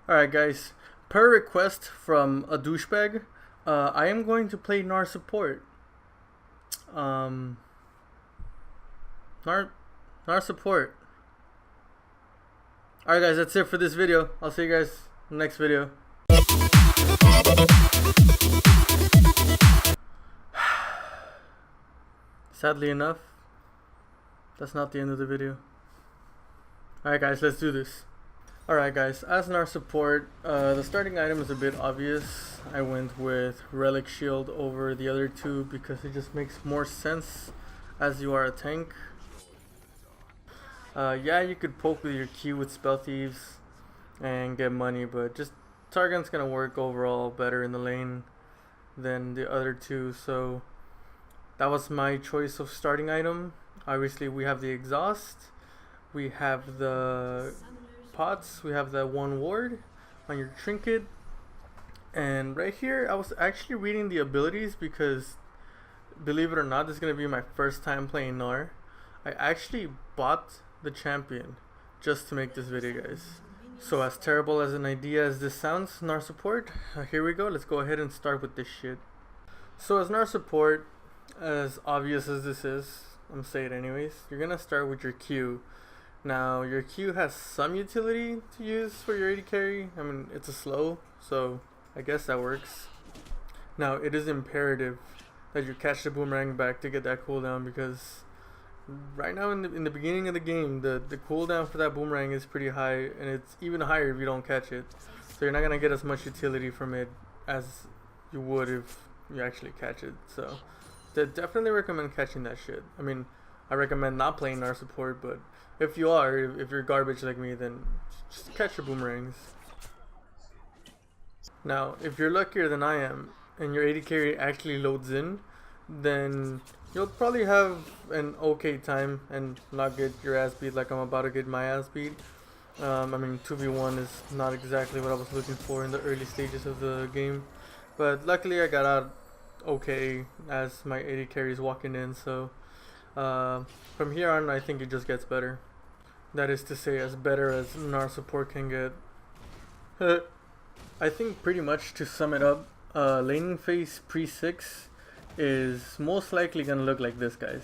Alright guys, per request from a douchebag, I am going to play Gnar support. Gnar support. Alright guys, that's it for this video. I'll see you guys in the next video. Sadly enough, that's not the end of the video. Alright guys, let's do this. Alright guys, as Gnar support, the starting item is a bit obvious. I went with Relic Shield over the other two because it just makes more sense as you are a tank. Yeah, you could poke with your Q with Spell Thieves and get money, but just Targon's gonna work overall better in the lane than the other two, so that was my choice of starting item. Obviously we have the exhaust, we have the pots, we have that one ward on your trinket, and right here I was actually reading the abilities because, believe it or not, this is going to be my first time playing Gnar. I actually bought the champion just to make this video, guys. So as terrible as an idea as this sounds, Gnar support, here we go. Let's go ahead and start with this shit. So as Gnar support, as obvious as this is, I'm saying it anyways, you're gonna start with your Q. Now your Q has some utility to use for your AD carry. I mean, it's a slow, so I guess that works. Now it is imperative that you catch the boomerang back to get that cooldown, because right now in the beginning of the game, the cooldown for that boomerang is pretty high, and it's even higher if you don't catch it. So you're not gonna get as much utility from it as you would if you actually catch it. So I definitely recommend catching that shit. I mean, I recommend not playing Gnar support, but if you are, if you're garbage like me, then just catch your boomerangs. Now, if you're luckier than I am, and your AD carry actually loads in, then you'll probably have an okay time and not get your ass beat like I'm about to get my ass beat. I mean, 2v1 is not exactly what I was looking for in the early stages of the game, but luckily I got out okay as my AD carry is walking in, so from here on I think it just gets better. That is to say, as better as Gnar support can get. I think pretty much to sum it up, laning phase pre-6 is most likely gonna look like this, guys.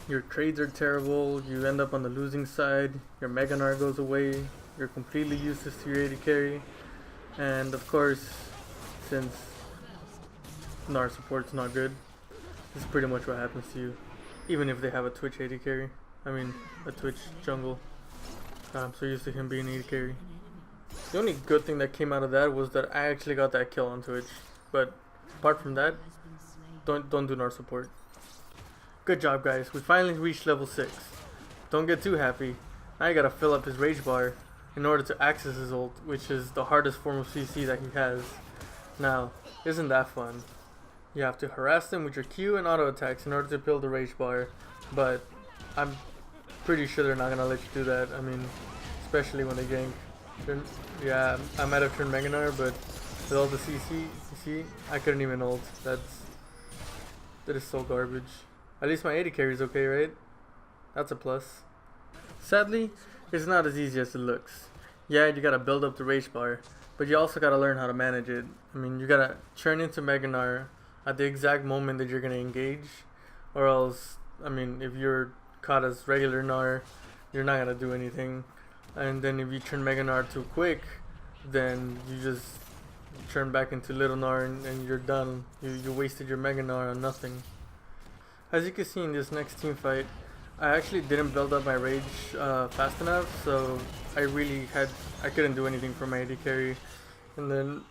Your trades are terrible, you end up on the losing side, your Mega Gnar goes away, you're completely useless to your AD carry, and of course, since Gnar support's not good, this is pretty much what happens to you, even if they have a Twitch AD carry. I mean, a Twitch jungle. I'm so used to him being AD carry. The only good thing that came out of that was that I actually got that kill on Twitch, but apart from that, don't do Gnar support. Good job, guys. We finally reached level 6. Don't get too happy. Now you gotta fill up his rage bar in order to access his ult, which is the hardest form of CC that he has. Now, isn't that fun? You have to harass them with your Q and auto attacks in order to build the rage bar, but I'm pretty sure they're not gonna let you do that. I mean, especially when they gank. Yeah, I might have turned Mega Gnar, but with all the CC, you see, I couldn't even ult. That is so garbage. At least my AD carry is okay, right? That's a plus. Sadly, it's not as easy as it looks. Yeah, you gotta build up the rage bar, but you also gotta learn how to manage it. I mean, you gotta turn into Mega Gnar at the exact moment that you're gonna engage, or else, I mean, if you're caught as regular Gnar, you're not gonna do anything. And then if you turn Mega Gnar too quick, then you just turn back into Little Gnar and you're done. You wasted your Mega Gnar on nothing. As you can see in this next team fight, I actually didn't build up my rage fast enough, so I couldn't do anything for my AD carry. And then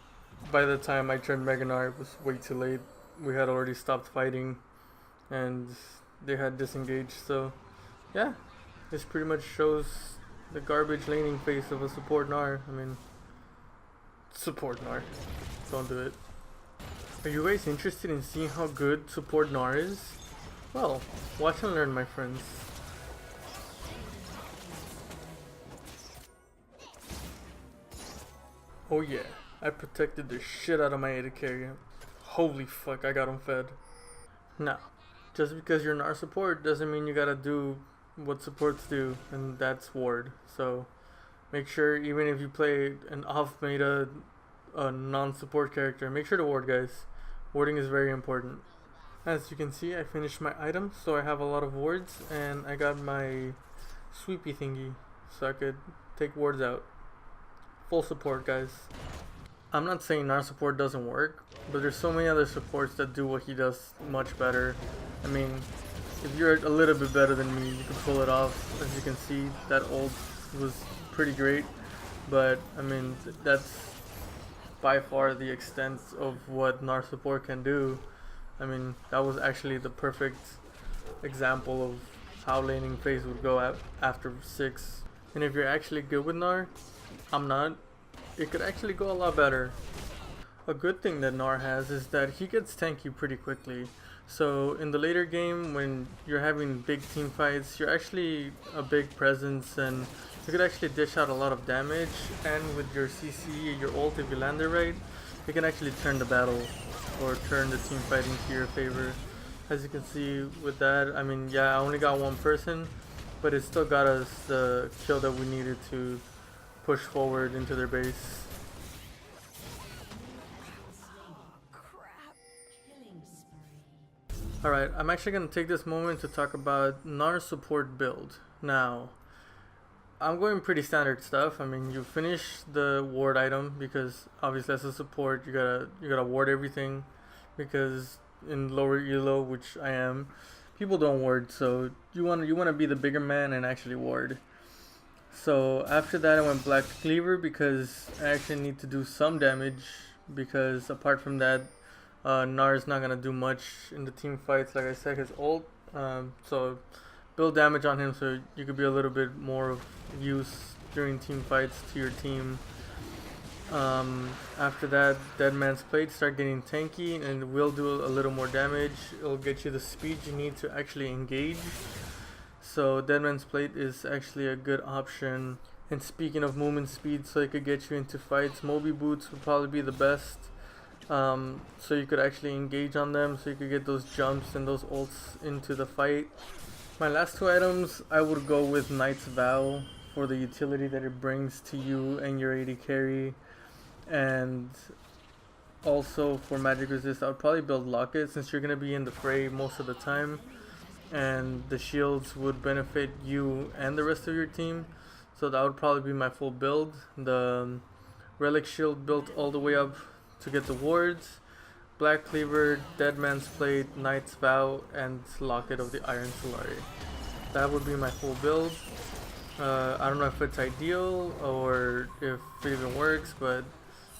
by the time I turned Mega Gnar, it was way too late. We had already stopped fighting and they had disengaged, so yeah, this pretty much shows the garbage laning phase of a support Gnar. I mean, support Gnar, don't do it. Are you guys interested in seeing how good support Gnar is? Well, watch and learn, my friends. Oh yeah, I protected the shit out of my AD carry. Holy fuck, I got him fed. Now, just because you're Gnar support doesn't mean you gotta do what supports do, and that's ward. So make sure, even if you play an off meta, non-support character, make sure to ward, guys. Warding is very important. As you can see, I finished my items, so I have a lot of wards, and I got my sweepy thingy, so I could take wards out. Full support, guys. I'm not saying Gnar support doesn't work, but there's so many other supports that do what he does much better. I mean, if you're a little bit better than me, you can pull it off. As you can see, that ult was pretty great, but I mean, that's by far the extent of what Gnar support can do. I mean, that was actually the perfect example of how laning phase would go after 6. And if you're actually good with Gnar, I'm not, it could actually go a lot better. A good thing that Gnar has is that he gets tanky pretty quickly. So in the later game, when you're having big team fights, you're actually a big presence, and you could actually dish out a lot of damage. And with your CC, your ult, if you land it right, you can actually turn the battle or turn the team fight into your favor. As you can see with that, I mean, yeah, I only got one person, but it still got us the kill that we needed to push forward into their base. Alright, I'm actually going to take this moment to talk about Gnar support build. Now, I'm going pretty standard stuff. I mean, you finish the ward item because obviously as a support you gotta ward everything, because in lower elo, which I am, people don't ward, so you wanna be the bigger man and actually ward. So after that I went Black Cleaver because I actually need to do some damage, because apart from that, Gnar is not gonna do much in the team fights. Like I said, his ult, so build damage on him so you could be a little bit more of use during team fights to your team. After that, Dead Man's Plate, start getting tanky and it will do a little more damage. It'll get you the speed you need to actually engage. So Dead Man's Plate is actually a good option. And speaking of movement speed, so it could get you into fights, Moby Boots would probably be the best. So you could actually engage on them, so you could get those jumps and those ults into the fight. My last 2 items, I would go with Knight's Vow for the utility that it brings to you and your AD carry. And also for magic resist, I would probably build Locket, since you're going to be in the fray most of the time. And the shields would benefit you and the rest of your team. So that would probably be my full build. The Relic Shield built all the way up to get the wards. Black Cleaver, Dead Man's Plate, Knight's Vow, and Locket of the Iron Solari. That would be my full build. I don't know if it's ideal or if it even works, but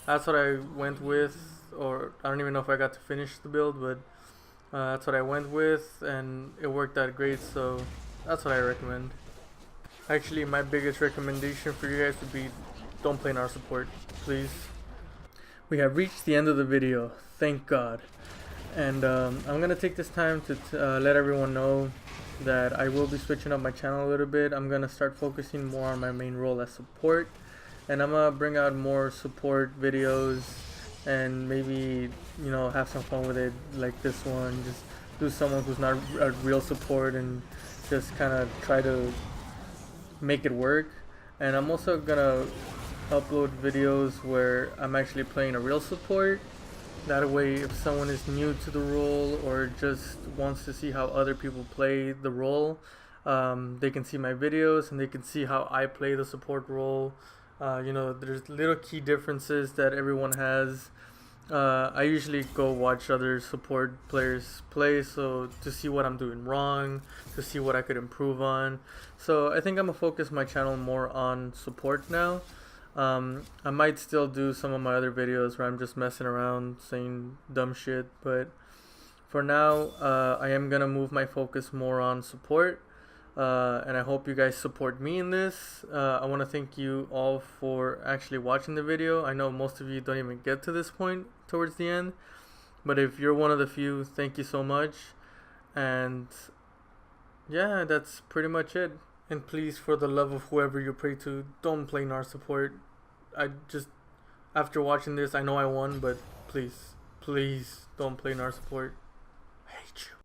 that's what I went with. Or I don't even know if I got to finish the build, but that's what I went with, and it worked out great, so that's what I recommend. Actually, my biggest recommendation for you guys would be don't play Gnar support, please. We have reached the end of the video, thank God. And I'm gonna take this time to let everyone know that I will be switching up my channel a little bit. I'm gonna start focusing more on my main role as support, and I'm gonna bring out more support videos and maybe, you know, have some fun with it, like this one. Just do someone who's not a real support and just kind of try to make it work. And I'm also gonna upload videos where I'm actually playing a real support. That way, if someone is new to the role or just wants to see how other people play the role, they can see my videos and they can see how I play the support role. You know, there's little key differences that everyone has. I usually go watch other support players play, so to see what I'm doing wrong, to see what I could improve on. So I think I'm gonna focus my channel more on support now. I might still do some of my other videos where I'm just messing around saying dumb shit, but for now I am gonna move my focus more on support, and I hope you guys support me in this. I want to thank you all for actually watching the video. I know most of you don't even get to this point towards the end, but if you're one of the few, thank you so much. And yeah, that's pretty much it. And please, for the love of whoever you pray to, don't play Gnar support. I just After watching this, I know I won, but please, please don't play Gnar support. I hate you.